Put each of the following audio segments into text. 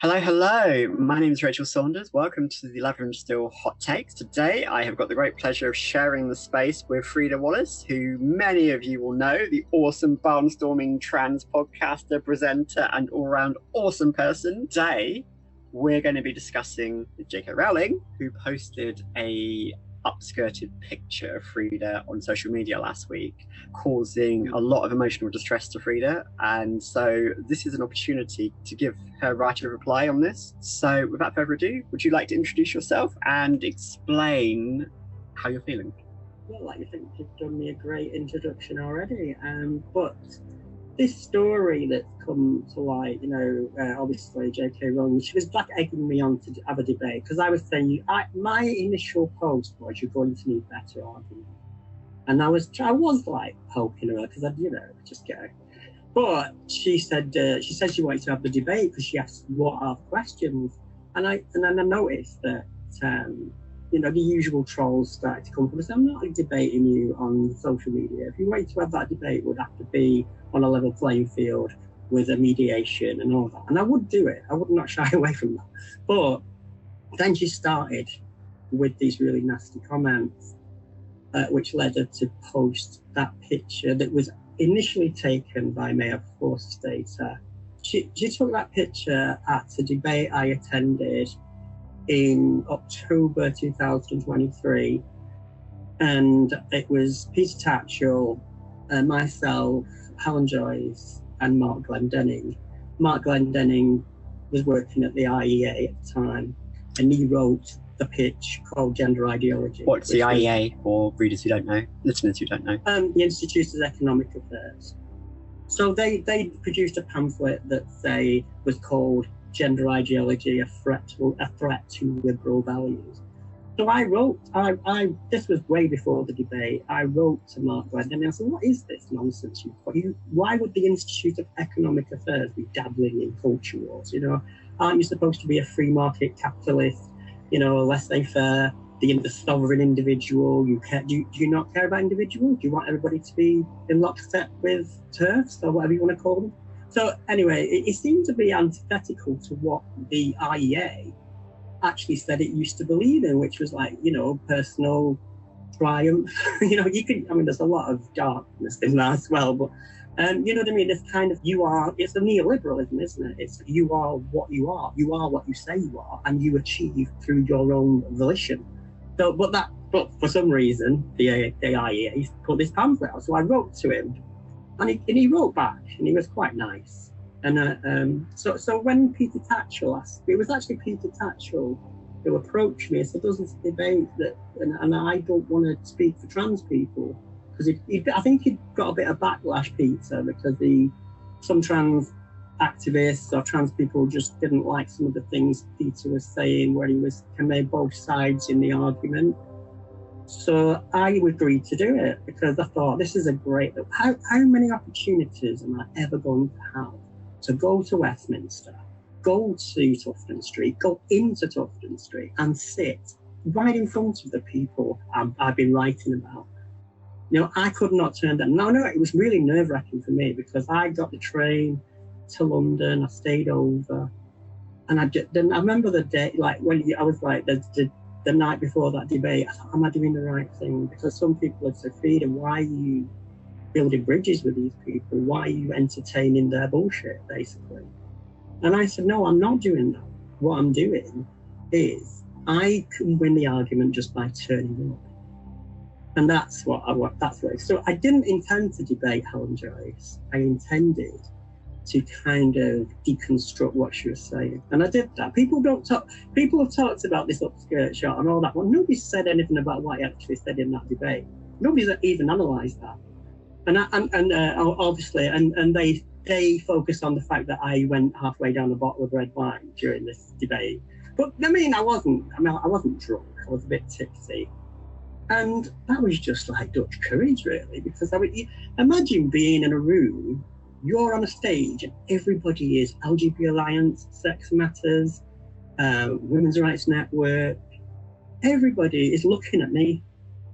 Hello, hello. My name is Rachel Saunders. Welcome to the Lavender and Steel Hot Takes. Today, I have got the great pleasure of sharing the space with Freda Wallace, who many of you will know, the awesome barnstorming trans podcaster, presenter, and all-round awesome person. Today, we're going to be discussing J K Rowling, who posted a upskirted picture of Freda on social media last week, causing a lot of emotional distress to Freda. And so this is an opportunity to give her right of reply on this. So without further ado, would you like to introduce yourself and explain how you're feeling? Well, I think you've done me a great introduction already. But this story that's come to light, obviously J K Rowling, she was back egging me on to have a debate because I was saying, my initial post was, you're going to need better argument. And I was like poking her because I'd, just get her. But she said she wanted to have the debate because she asked what are questions. And then I noticed that, the usual trolls started to come from us. I'm not debating you on social media. If you wanted to have that debate, it would have to be on a level playing field with a mediation and all that. And I would do it. I would not shy away from that. But then she started with these really nasty comments, which led her to post that picture that was initially taken by Mayor Forstater. She took that picture at a debate I attended in October 2023, and it was Peter Tatchell, myself, Helen Joyce, and Mark Glendenning. Mark Glendenning was working at the IEA at the time, and he wrote the pitch called Gender Ideology. What's the IEA for readers who don't know, listeners who don't know? The Institute of Economic Affairs. So they produced a pamphlet that was called Gender Ideology, a threat to liberal values. So I wrote, this was way before the debate, I wrote to Mark Glendenning and I said, what is this nonsense you've got? Why would the Institute of Economic Affairs be dabbling in culture wars? Aren't you supposed to be a free market capitalist, laissez-faire, the sovereign individual? Do you not care about individuals? Do you want everybody to be in lockstep with TERFs or whatever you want to call them? So anyway, it seemed to be antithetical to what the IEA actually said it used to believe in, which was like, personal triumph. There's a lot of darkness in that as well, but you know what I mean? It's kind of, it's a neoliberalism, isn't it? It's you are what you are what you say you are, and you achieve through your own volition. So, but for some reason, the IEA put this pamphlet out. So I wrote to him, and he wrote back, and he was quite nice. And so when Peter Tatchell asked, it was actually Peter Tatchell who approached me and said, does this debate that, and I don't want to speak for trans people, because I think he'd got a bit of backlash, Peter, because some trans activists or trans people just didn't like some of the things Peter was saying, where he was conveying both sides in the argument. So I agreed to do it because I thought, this is a great, how many opportunities am I ever going to have to go to Westminster, go to Tufton Street, go into Tufton Street and sit right in front of the people I've been writing about? I could not turn down. No, it was really nerve-wracking for me because I got the train to London, I stayed over, and I remember the day, like when I was like the night before that debate, I thought, am I doing the right thing? Because some people had said, Freda, why are you building bridges with these people? Why are you entertaining their bullshit, basically? And I said, no, I'm not doing that. What I'm doing is I can win the argument just by turning up. And that's what I want. So I didn't intend to debate Helen Joyce. I intended to kind of deconstruct what she was saying. And I did that. People have talked about this upskirt shot and all that. Well, nobody said anything about what he actually said in that debate. Nobody's even analysed that. And obviously, they focus on the fact that I went halfway down a bottle of red wine during this debate. But I wasn't drunk. I was a bit tipsy. And that was just like Dutch courage, really, because imagine being in a room, you're on a stage, and everybody is LGBT Alliance, Sex Matters, Women's Rights Network. Everybody is looking at me.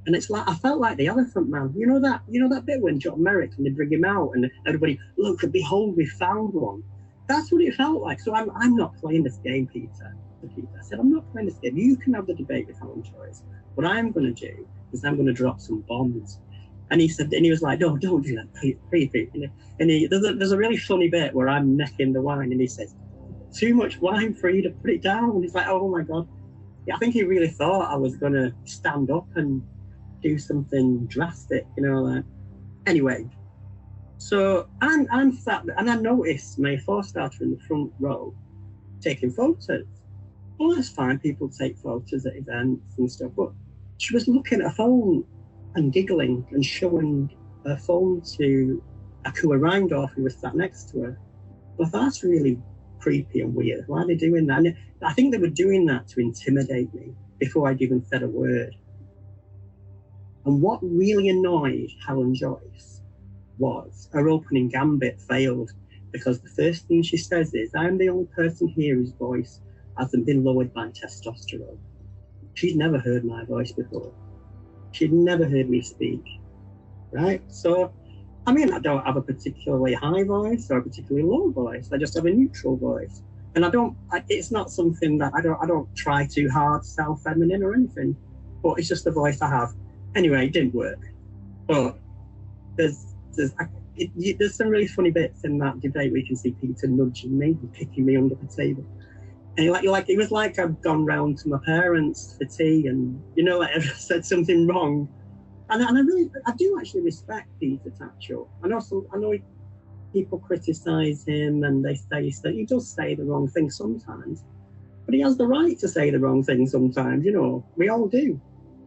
And it's like, I felt like the Elephant Man. You know that bit when John Merrick, and they bring him out and everybody, look, behold, we found one. That's what it felt like. So I'm not playing this game, Peter. I said, I'm not playing this game. You can have the debate with Helen Joyce. What I'm going to do is I'm going to drop some bombs. And he said, and he was like, no, don't do that, please. And there's a really funny bit where I'm necking the wine, and he says, too much wine, Freda, put it down. And he's like, oh my God. Yeah, I think he really thought I was going to stand up and do something drastic, you know. Anyway, so I'm sat there, and I noticed my four-starter in the front row taking photos. Well, that's fine. People take photos at events and stuff, but she was looking at her phone and giggling and showing her phone to Akua Reindorf, who was sat next to her. Well, that's really creepy and weird. Why are they doing that? And I think they were doing that to intimidate me before I'd even said a word. And what really annoyed Helen Joyce was her opening gambit failed, because the first thing she says is, I'm the only person here whose voice hasn't been lowered by testosterone. She'd never heard my voice before. She'd never heard me speak, right? So, I mean, I don't have a particularly high voice or a particularly low voice. I just have a neutral voice. And it's not something that I don't try too hard to sound feminine or anything, but it's just the voice I have. Anyway, it didn't work. But there's some really funny bits in that debate where you can see Peter nudging me and kicking me under the table. And it was like I'd gone round to my parents for tea, and I've said something wrong. And I do actually respect Peter Tatchell. I know people criticise him and they say that he does say the wrong thing sometimes, but he has the right to say the wrong thing sometimes. We all do.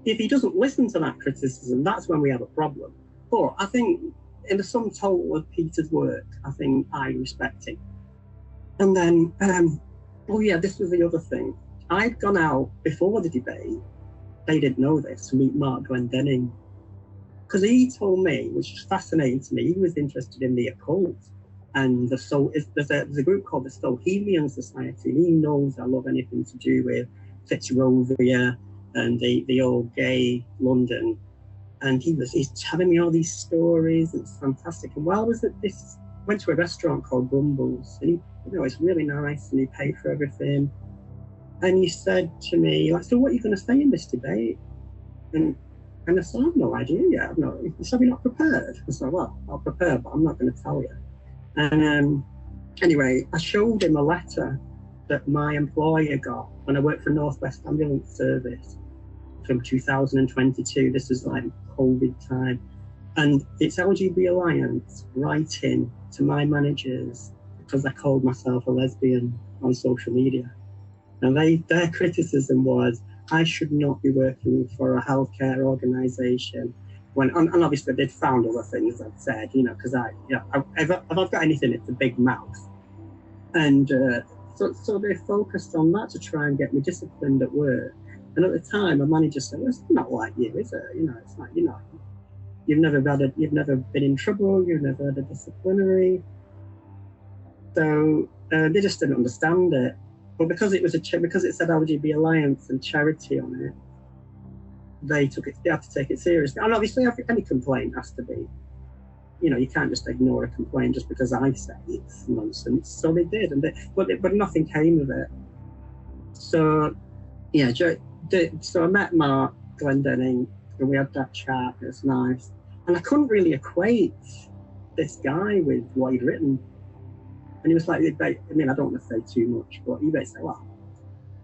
If he doesn't listen to that criticism, that's when we have a problem. But I think in the sum total of Peter's work, I think I respect him. And then, this was the other thing. I'd gone out before the debate, they didn't know this, to meet Mark Glendenning. Because he told me, which was fascinating to me, he was interested in the occult. And there's a group called the Stohemian Society, and he knows I love anything to do with Fitzrovia and the old gay London. And he's telling me all these stories. It's fantastic. And while I was at this, went to a restaurant called Grumbles, and it's really nice, and he paid for everything. And he said to me, so what are you going to say in this debate? And I said, I have no idea yet. He said, you're not prepared. I said, well, I'll prepare, but I'm not going to tell you. And anyway, I showed him a letter that my employer got when I worked for Northwest Ambulance Service from 2022. This is like COVID time. And it's LGB Alliance writing to my managers because I called myself a lesbian on social media. And their criticism was, I should not be working for a healthcare organisation. And obviously they'd found other things I'd said, because if I've got anything, it's a big mouth. And so they focused on that to try and get me disciplined at work. And at the time, my manager said, well, it's not like you, is it? It's like, you've never been in trouble, you've never had a disciplinary. So they just didn't understand it. But because it said LGB Alliance and charity on it, they had to take it seriously. And obviously, any complaint has to be, you can't just ignore a complaint just because I say it's nonsense. So they did, but nothing came of it. So, yeah, so I met Mark Glendenning, and we had that chat. It was nice, and I couldn't really equate this guy with what he'd written. And he was like, I don't want to say too much, but he basically said, well,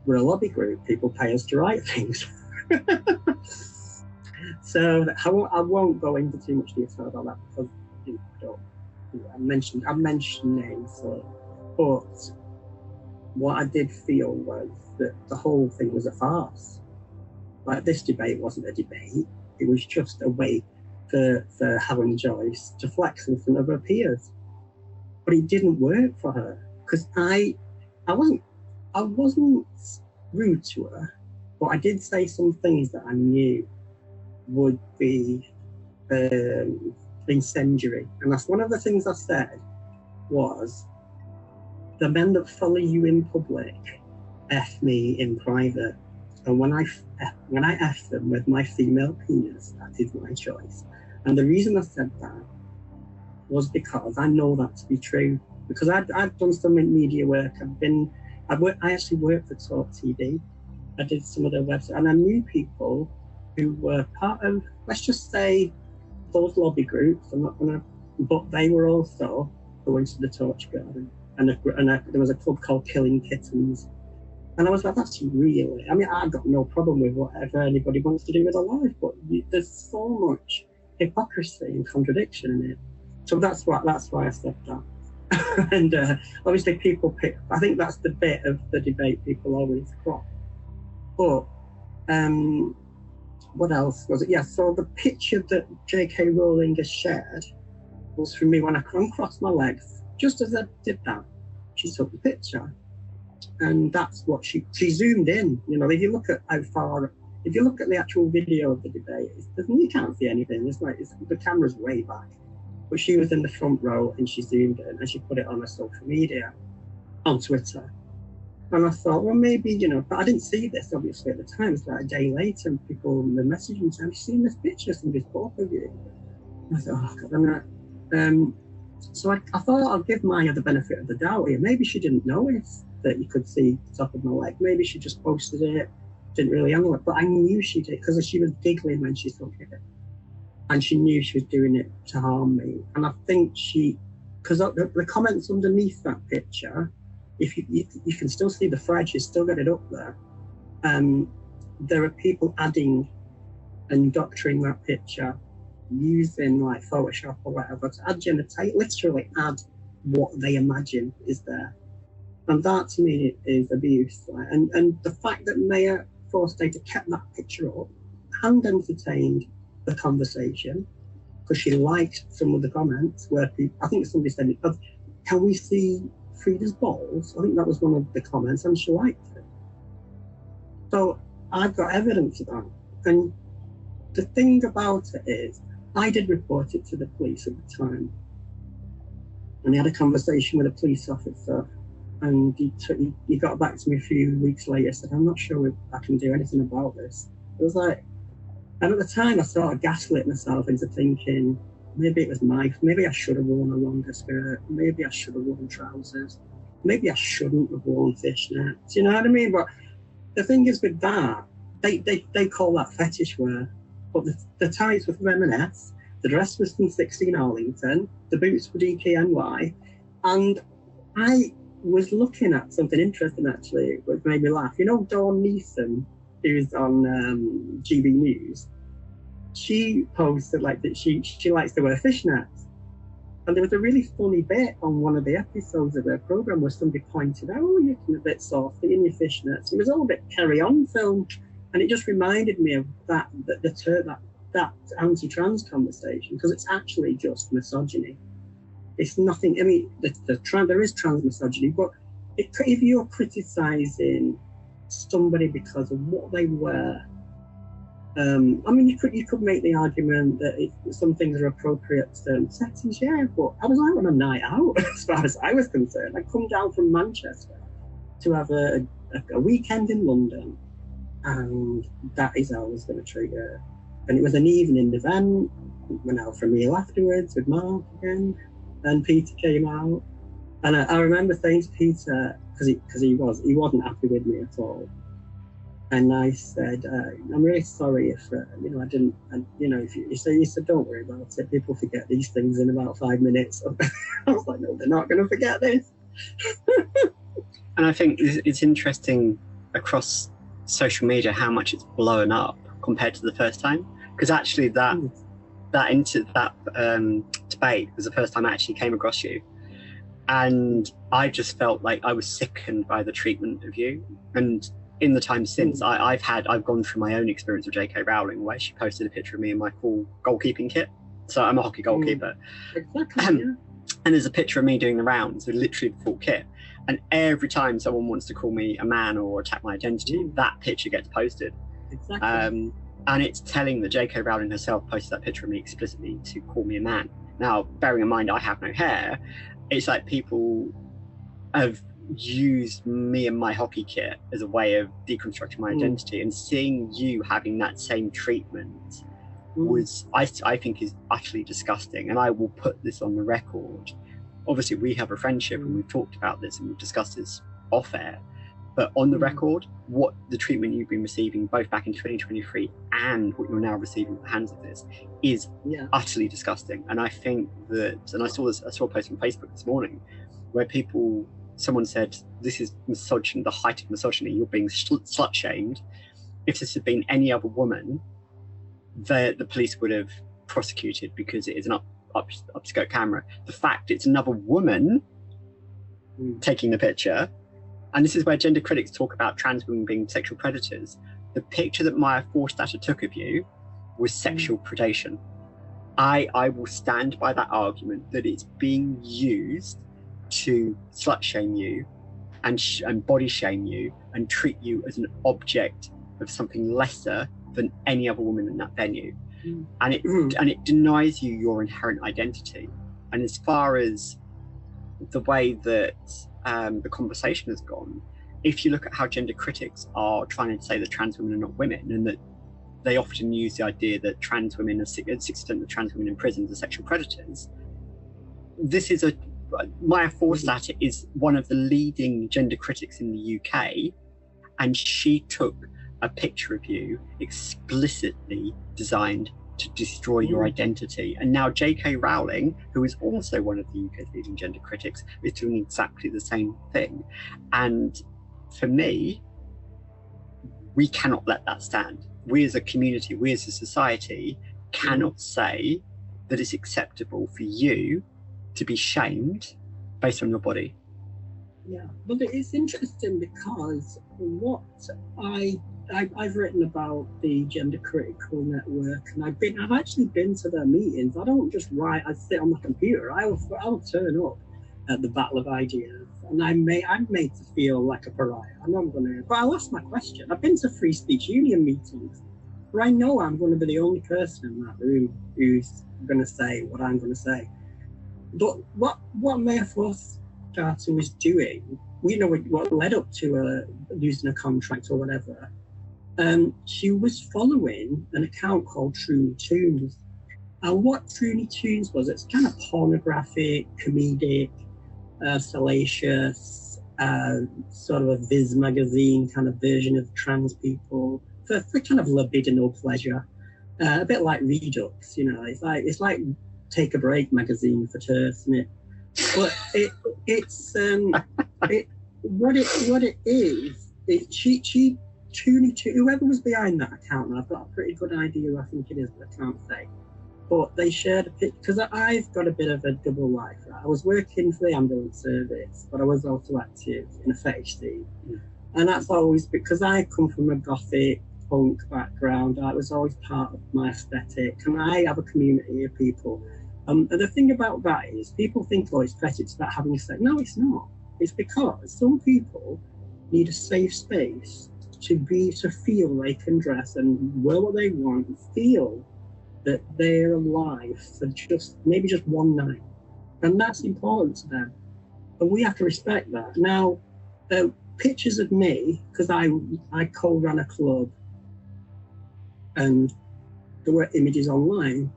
we're a lobby group. People pay us to write things. So I won't go into too much detail about that because I mentioned names. But what I did feel was that the whole thing was a farce. Like, this debate wasn't a debate. It was just a way for Helen Joyce to flex in front of her peers. But it didn't work for her because I wasn't rude to her, but I did say some things that I knew would be incendiary. And that's one of the things I said was, the men that follow you in public F me in private. And when I F them with my female penis, that is my choice. And the reason I said that was because I know that to be true. because I'd done some media work. I actually worked for Talk TV. I did some of their websites, and I knew people who were part of, let's just say, those lobby groups. I'm not gonna, but they were also going to the Torch Garden, and there was a club called Killing Kittens. And I was like, that's really, I mean, I've got no problem with whatever anybody wants to do with their life, but there's so much hypocrisy and contradiction in it. So that's why I stepped down. And obviously people pick, I think that's the bit of the debate people always crop. But what else was it? Yeah, so the picture that J K Rowling has shared was from me when I uncrossed my legs. Just as I did that, she took the picture. And that's what she zoomed in. You know, if you look at how far, if you look at the actual video of the debate, you can't see anything. The camera's way back. But she was in the front row and she zoomed in and she put it on her social media, on Twitter. And I thought, well, maybe, you know, but I didn't see this obviously at the time. It's like a day later and people were messaging saying, have you seen this picture? Somebody's put of you. And I thought, oh, God, I'm not. So I thought I'll give Maya the benefit of the doubt here. Maybe she didn't notice that you could see the top of my leg. Maybe she just posted it, didn't really angle it. But I knew she did because she was giggling when she took it. And she knew she was doing it to harm me. And I think because the comments underneath that picture, if you can still see the thread, you still got it up there. There are people adding and doctoring that picture using like Photoshop or whatever to add literally add what they imagine is there. And that to me is abuse. Right? And the fact that Mayor Forstater kept that picture up and entertained the conversation because she liked some of the comments where I think somebody said, can we see Freda's balls? I think that was one of the comments and she liked it. So I've got evidence of that. And the thing about it is, I did report it to the police at the time. And I had a conversation with a police officer and he got back to me a few weeks later, said, I'm not sure if I can do anything about this. It was like, and at the time I sort of gaslit myself into thinking, maybe it was maybe I should have worn a longer skirt, maybe I should have worn trousers, maybe I shouldn't have worn fishnets, you know what I mean? But the thing is with that, they call that fetish wear. But the tights were from M&S, the dress was from 16 Arlington, the boots were DKNY, and I was looking at something interesting actually, which made me laugh. You know Dawn Neeson, who's on GB News? She posted like that she likes to wear fishnets. And there was a really funny bit on one of the episodes of her programme where somebody pointed out, oh, you're looking a bit softy in your fishnets. It was all a bit Carry On film. And it just reminded me of that anti-trans conversation, because it's actually just misogyny. It's nothing, I mean, there is trans misogyny, but if you're criticising somebody because of what they wear, I mean, you could make the argument that some things are appropriate to certain settings, yeah, but I was out on a night out, as far as I was concerned. I come down from Manchester to have a weekend in London, and that is how I was going to treat it. And it was an evening event. Went out for a meal afterwards with Mark again, and Peter came out. And I remember saying to Peter, because he wasn't happy with me at all. And I said, I'm really sorry if I didn't. And he said, don't worry about it. People forget these things in about 5 minutes. I was like, no, they're not going to forget this. And I think it's interesting across social media how much it's blown up compared to the first time, because actually that debate was the first time I actually came across you, and I just felt like I was sickened by the treatment of you. And in the time since, I've gone through my own experience with J K Rowling, where she posted a picture of me in my full goalkeeping kit. So I'm a hockey goalkeeper. Exactly. Yeah. And there's a picture of me doing the rounds with literally the full kit. And every time someone wants to call me a man or attack my identity, that picture gets posted. Exactly. And it's telling that J K Rowling herself posted that picture of me explicitly to call me a man. Now, bearing in mind I have no hair, it's like people have used me and my hockey kit as a way of deconstructing my identity, and seeing you having that same treatment was, I think, is utterly disgusting. And I will put this on the record. obviously we have a friendship and we've talked about this and we've discussed this off air, but on the record, what the treatment you've been receiving both back in 2023 and what you're now receiving at the hands of this is utterly disgusting. And I think that, and I saw a post on Facebook this morning where someone said, this is misogyny, the height of misogyny, you're being slut shamed. If this had been any other woman, the police would have prosecuted because it is an upscope camera. The fact it's another woman taking the picture, and this is where gender critics talk about trans women being sexual predators. The picture that Maya Forstater took of you was sexual predation. I will stand by that argument that it's being used to slut shame you and body shame you and treat you as an object of something lesser than any other woman in that venue. And it denies you your inherent identity. And as far as the way that the conversation has gone, if you look at how gender critics are trying to say that trans women are not women, and that they often use the idea that trans women are 60% of trans women in prisons are sexual predators, this is Maya Forstater is one of the leading gender critics in the UK, and she took a picture of you explicitly designed to destroy your identity. And now J K Rowling, who is also one of the UK's leading gender critics, is doing exactly the same thing. And for me, we cannot let that stand. We as a community, we as a society cannot say that it's acceptable for you to be shamed based on your body. Yeah, but it's interesting because what I've written about the Gender Critical Network, and I've actually been to their meetings. I don't just write, I sit on my computer. I'll turn up at the Battle of Ideas, and I'm made to feel like a pariah. But I'll ask my question. I've been to Free Speech Union meetings where I know I'm going to be the only person in that room who's going to say what I'm going to say. But what Maya Forstater was doing, we know what led up to losing a contract or whatever. She was following an account called Truly Tunes. And what Truly Tunes was, it's kind of pornographic, comedic, salacious, sort of a Viz magazine kind of version of trans people for kind of libidinal pleasure. A bit like Redux, you know, it's like Take a Break magazine for turfs, isn't it? But what it is she whoever was behind that account, and I've got a pretty good idea who I think it is, but I can't say. But they shared a picture, because I've got a bit of a double life. Right? I was working for the ambulance service, but I was also active in a fetish scene. And that's always because I come from a gothic punk background. That was always part of my aesthetic, and I have a community of people. And the thing about that is, people think, oh, it's fetish, it's about having sex. No, it's not. It's because some people need a safe space to feel they can dress and wear what they want, and feel that they're alive for maybe just one night. And that's important to them. And we have to respect that. Now, pictures of me, because I co-ran a club, and there were images online.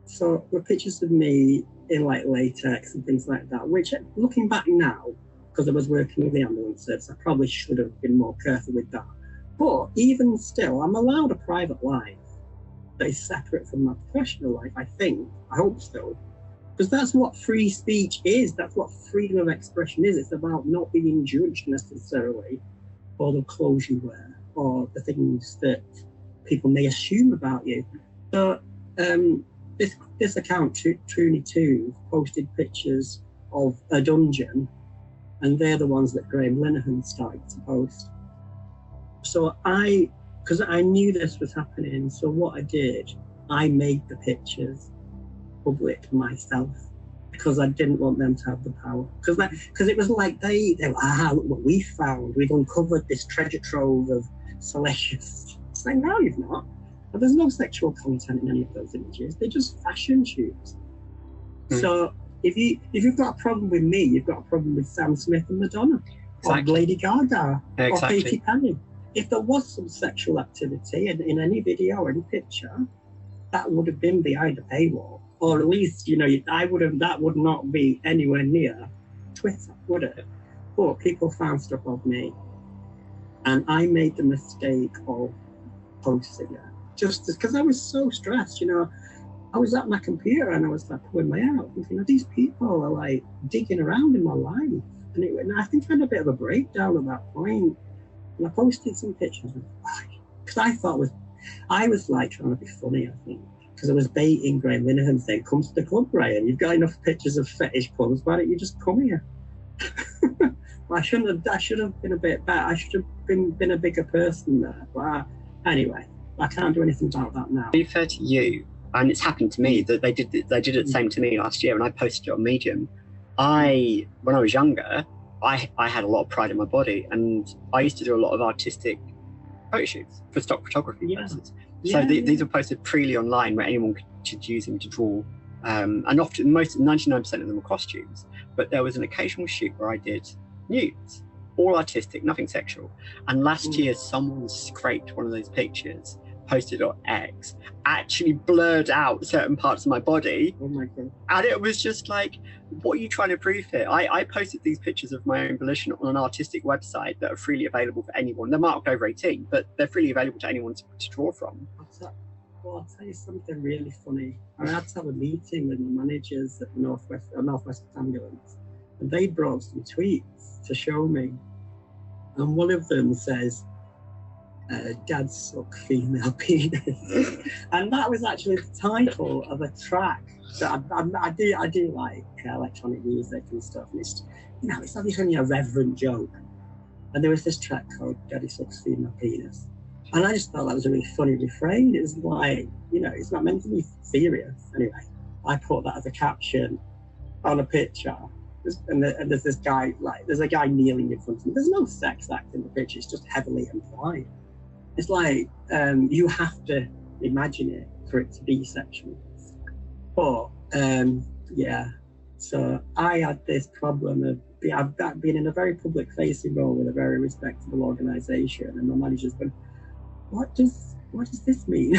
So there were pictures of me in like latex and things like that, which looking back now, because I was working with the ambulance service, I probably should have been more careful with that. But even still, I'm allowed a private life that is separate from my professional life, I think. I hope so. Because that's what free speech is. That's what freedom of expression is. It's about not being judged necessarily for the clothes you wear or the things that people may assume about you. So this account, Truly Tunes, posted pictures of a dungeon, and they're the ones that Graham Linehan started to post. So because I knew this was happening, so what I did, I made the pictures public myself, because I didn't want them to have the power. Because it was like they were, look what we found. We've uncovered this treasure trove of salacious. It's like, no, you've not. But there's no sexual content in any of those images. They're just fashion shoots. So if you've got a problem with me, you've got a problem with Sam Smith and Madonna, or Lady Gaga, or Katy Perry. If there was some sexual activity in any video or any picture, that would have been behind a paywall. or at least, you know, I wouldn't. That would not be anywhere near Twitter, would it? But people found stuff of me, and I made the mistake of posting it just because I was so stressed. You know, I was at my computer and I was like pulling my hair out, thinking, oh, these people are like digging around in my life, and I think I had a bit of a breakdown at that point. And I posted some pictures because I was like trying to be funny, I think, because I was baiting Graham Linehan saying, come to the club, Graham, you've got enough pictures of fetish pubs, why don't you just come here? I should have been a bit better. I should have been a bigger person there. But anyway, I can't do anything about that now. To be fair to you, and it's happened to me, that they did it the same to me last year, and I posted it on Medium. When I was younger, I had a lot of pride in my body, and I used to do a lot of artistic photo shoots for stock photography purposes. So these were posted freely online where anyone could use them to draw. And often, 99% of them were costumes. But there was an occasional shoot where I did nudes, all artistic, nothing sexual. And last year, someone scraped one of those pictures, posted on X, actually blurred out certain parts of my body. Oh my God. And it was just like, what are you trying to prove here? I posted these pictures of my own volition on an artistic website that are freely available for anyone. They're marked over 18, but they're freely available to anyone to draw from. Well, I'll tell you something really funny. I had to have a meeting with my managers at Northwest Ambulance, and they brought some tweets to show me. And one of them says, "Dad suck female penis," and that was actually the title of a track that I do like electronic music and stuff. And it's, you know, it's obviously a reverent joke. And there was this track called "Daddy Sucks Female Penis." And I just thought that was a really funny refrain. It was like, you know, it's not meant to be serious. Anyway, I put that as a caption on a picture. And there's this guy, like, there's a guy kneeling in front of me. There's no sex act in the picture. It's just heavily implied. It's like, you have to imagine it for it to be sexual. But, yeah. So I had this problem of being in a very public-facing role with a very respectable organisation, and my manager's been, what does this mean?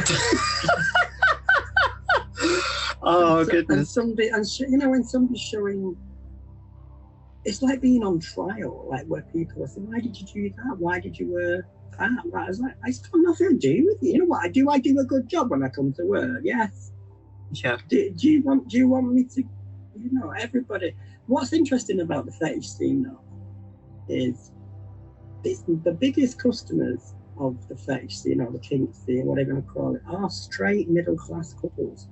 Oh, goodness. You know, when somebody's showing, it's like being on trial, like where people are saying, why did you do that? Why did you wear that? Right? I was like, it's got nothing to do with you. You know what? I do a good job when I come to work. Yes. Yeah. Do you want me to, you know, everybody. What's interesting about the fetish scene though is it's the biggest customers of the fetish scene, or the kink scene, whatever you want to call it, are straight middle-class couples.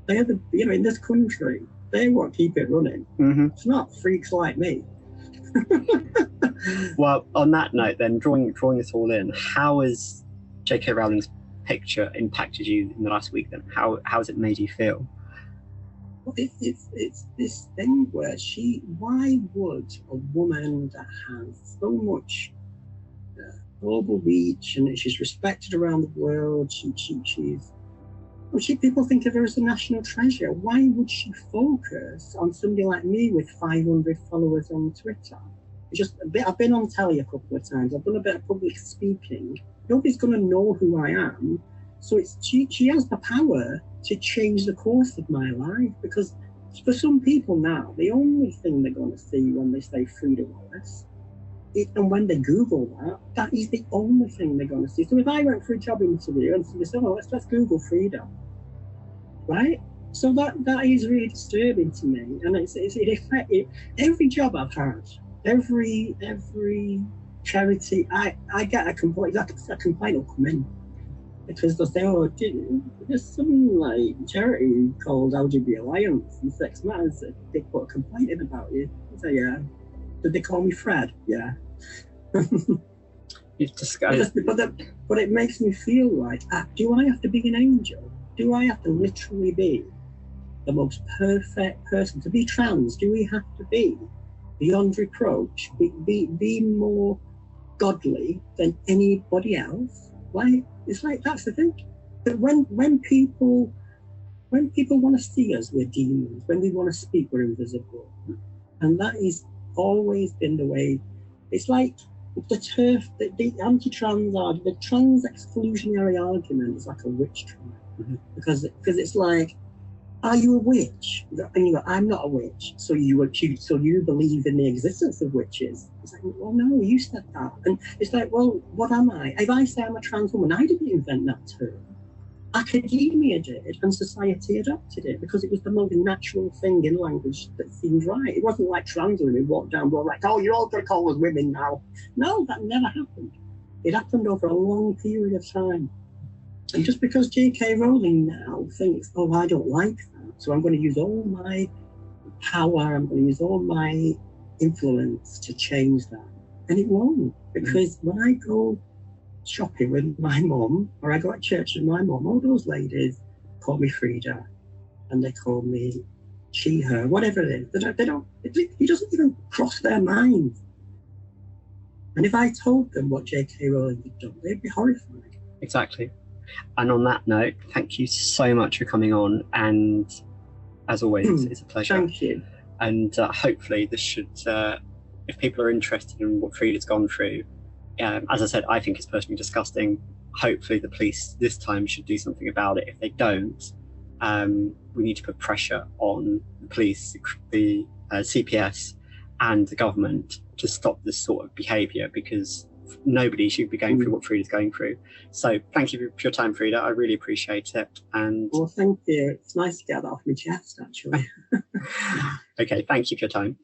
They are you know, in this country, they want to keep it running. Mm-hmm. It's not freaks like me. Well, on that note then, drawing this all in, how has J K Rowling's picture impacted you in the last week then? How has it made you feel? Well, it's this thing where why would a woman that has so much global reach and she's respected around the world, people think of her as a national treasure. Why would she focus on somebody like me with 500 followers on Twitter? I've been on telly a couple of times. I've done a bit of public speaking. Nobody's going to know who I am. So she has the power to change the course of my life, because for some people now, the only thing they're going to see when they say Freda Wallace, and when they Google that is the only thing they're going to see. So if I went for a job interview and somebody said, "Oh, let's Google Freda," right? So that is really disturbing to me, and it affected every job I've had, every charity. I get a complaint. A complaint will come in because they'll say, "Oh, there's some like charity called LGBT Alliance and Sex Matters. They put a complaint in about you." I say, "Yeah." Did they call me Fred? Yeah. You've disguised. But it makes me feel like, do I have to be an angel? Do I have to literally be the most perfect person? To be trans, do we have to be beyond reproach? Be more godly than anybody else? Like, it's like, that's the thing. That when people want to see us, we're demons. When they want to speak, we're invisible. And that is always been the way. It's like the anti-trans argument, the trans exclusionary argument is like a witch trial. Mm-hmm. because it's like, are you a witch? And you go, I'm not a witch. So you believe in the existence of witches? It's like, well, no, you said that. And it's like, well, what am I? If I say I'm a trans woman, I didn't invent that term. Academia did, and society adopted it because it was the most natural thing in language that seemed right. It wasn't like trans women walked down, were like, oh, you're all going to call us women now. No, that never happened. It happened over a long period of time. And just because J K Rowling now thinks, oh, I don't like that, so I'm going to use all my power, I'm going to use all my influence to change that. And it won't, because when I go shopping with my mum, or I go to church with my mum, all those ladies call me Freda, and they call me she, her, whatever it is. It doesn't even cross their mind. And if I told them what J K Rowling had done, they'd be horrified. Exactly. And on that note, thank you so much for coming on. And as always, it's a pleasure. Thank you. And hopefully this should, if people are interested in what Freda's gone through, as I said, I think it's personally disgusting. Hopefully the police this time should do something about it. If they don't, we need to put pressure on the police, the CPS and the government to stop this sort of behaviour, because nobody should be going through what Freda's going through. So thank you for your time, Freda. I really appreciate it. And well, thank you. It's nice to get that off my chest, actually. Okay, thank you for your time.